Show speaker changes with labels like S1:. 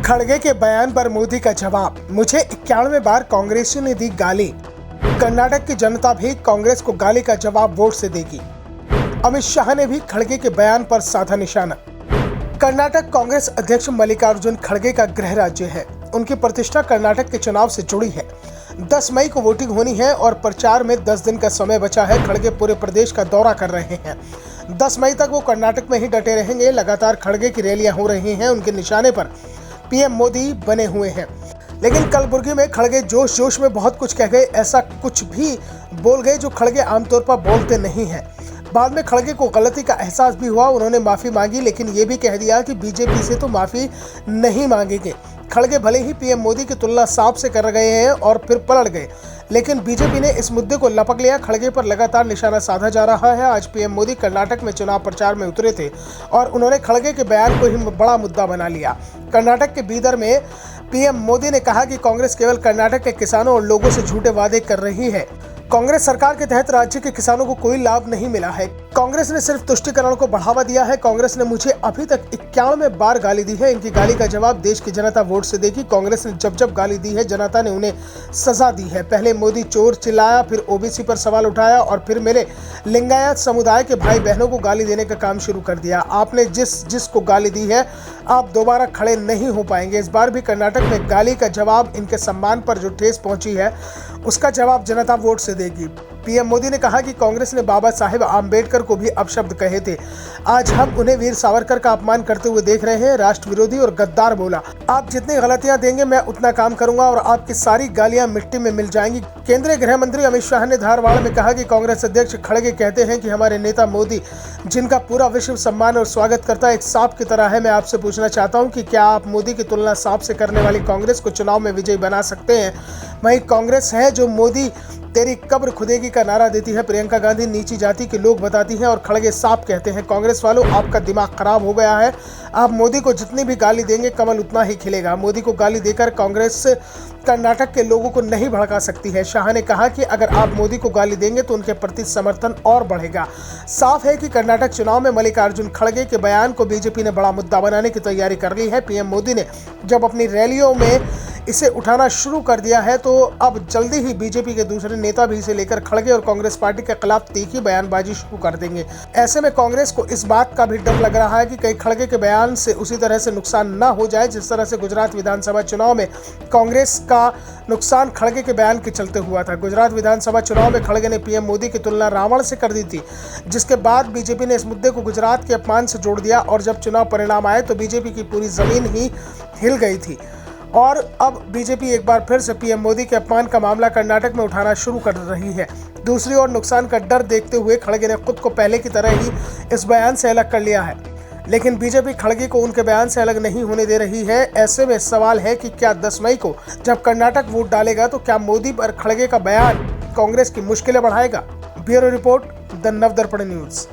S1: खड़गे के बयान पर मोदी का जवाब, मुझे 91 बार कांग्रेसियों ने दी गाली। कर्नाटक की जनता भी कांग्रेस को गाली का जवाब वोट से देगी। अमित शाह ने भी खड़गे के बयान पर साधा निशाना। कर्नाटक कांग्रेस अध्यक्ष मल्लिकार्जुन खड़गे का गृह राज्य है। उनकी प्रतिष्ठा कर्नाटक के चुनाव से जुड़ी है। 10 मई को वोटिंग होनी है और प्रचार में 10 दिन का समय बचा है। खड़गे पूरे प्रदेश का दौरा कर रहे हैं। 10 मई तक वो कर्नाटक में ही डटे रहेंगे। लगातार खड़गे की रैलियां हो रही हैं। उनके निशाने पर पीएम मोदी बने हुए हैं। लेकिन कलबुर्गी में खड़गे जोश जोश में बहुत कुछ कह गए। ऐसा कुछ भी बोल गए जो खड़गे आमतौर पर बोलते नहीं हैं। बाद में खड़गे को गलती का एहसास भी हुआ। उन्होंने माफी मांगी, लेकिन ये भी कह दिया कि बीजेपी से तो माफी नहीं मांगेंगे। खड़गे भले ही पीएम मोदी की तुलना सांप से कर गए हैं और फिर पलट गए, लेकिन बीजेपी ने इस मुद्दे को लपक लिया। खड़गे पर लगातार निशाना साधा जा रहा है। आज पीएम मोदी कर्नाटक में चुनाव प्रचार में उतरे थे और उन्होंने खड़गे के बयान को ही बड़ा मुद्दा बना लिया। कर्नाटक के बीदर में पीएम मोदी ने कहा कि कांग्रेस केवल कर्नाटक के किसानों और लोगों से झूठे वादे कर रही है। कांग्रेस सरकार के तहत राज्य के किसानों को कोई लाभ नहीं मिला है। कांग्रेस ने सिर्फ तुष्टीकरण को बढ़ावा दिया है। कांग्रेस ने मुझे अभी तक 91 बार गाली दी है। इनकी गाली का जवाब देश की जनता वोट से देगी। कांग्रेस ने जब जब गाली दी है, जनता ने उन्हें सजा दी है। पहले मोदी चोर चिल्लाया, फिर ओबीसी पर सवाल उठाया और फिर मेरे लिंगायत समुदाय के भाई बहनों को गाली देने का काम शुरू कर दिया। आपने जिस को गाली दी है, आप दोबारा खड़े नहीं हो पाएंगे। इस बार भी कर्नाटक में गाली का जवाब, इनके सम्मान पर जो ठेस पहुंची है, उसका जवाब जनता वोट से देगी। पीएम मोदी ने कहा कि कांग्रेस ने बाबा साहेब आम्बेडकर को भी अपशब्द कहे थे। आज हम उन्हें वीर सावरकर का अपमान करते हुए देख रहे हैं। राष्ट्र विरोधी और गद्दार बोला। आप जितनी गलतियां देंगे, मैं उतना काम करूंगा और आपकी सारी गालियां मिट्टी में मिल जाएंगी। केंद्रीय गृह मंत्री अमित शाह ने धारवाड़ में कहा कि कांग्रेस अध्यक्ष खड़गे कहते हैं कि हमारे नेता मोदी, जिनका पूरा विश्व सम्मान और स्वागत करता है, एक सांप की तरह है। मैं आपसे पूछना चाहता हूं कि क्या आप मोदी की तुलना सांप से करने वाली कांग्रेस को चुनाव में विजयी बना सकते हैं? वही कांग्रेस है जो मोदी तेरी कब्र खुदेगी का नारा देती है। प्रियंका गांधी नीची जाति के लोग बताती हैं और खड़गे सांप कहते हैं। कांग्रेस वालों, आपका दिमाग खराब हो गया है। आप मोदी को जितनी भी गाली देंगे, कमल उतना ही खिलेगा। मोदी को गाली देकर कांग्रेस कर्नाटक के लोगों को नहीं भड़का सकती है। शाह ने कहा कि अगर आप मोदी को गाली देंगे तो उनके प्रति समर्थन और बढ़ेगा। साफ है कि कर्नाटक चुनाव में मल्लिकार्जुन खड़गे के बयान को बीजेपी ने बड़ा मुद्दा बनाने की तैयारी कर ली है। पीएम मोदी ने जब अपनी रैलियों में इसे उठाना शुरू कर दिया है, तो अब जल्दी ही बीजेपी के दूसरे नेता भी इसे लेकर खड़गे और कांग्रेस पार्टी के खिलाफ तीखी बयानबाजी शुरू कर देंगे। ऐसे में कांग्रेस को इस बात का भी डर लग रहा है कि कहीं खड़गे के बयान से उसी तरह से नुकसान ना हो जाए जिस तरह से गुजरात विधानसभा चुनाव में कांग्रेस का नुकसान खड़गे के बयान के चलते हुआ था। गुजरात विधानसभा चुनाव में खड़गे ने पीएम मोदी की तुलना रावण से कर दी थी, जिसके बाद बीजेपी ने इस मुद्दे को गुजरात के अपमान से जोड़ दिया और जब चुनाव परिणाम आए तो बीजेपी की पूरी जमीन ही हिल गई थी। और अब बीजेपी एक बार फिर से पीएम मोदी के अपमान का मामला कर्नाटक में उठाना शुरू कर रही है। दूसरी ओर नुकसान का डर देखते हुए खड़गे ने खुद को पहले की तरह ही इस बयान से अलग कर लिया है, लेकिन बीजेपी खड़गे को उनके बयान से अलग नहीं होने दे रही है। ऐसे में सवाल है कि क्या 10 मई को जब कर्नाटक वोट डालेगा तो क्या मोदी पर खड़गे का बयान कांग्रेस की मुश्किलें बढ़ाएगा? Bureau report, the Navdarpan news.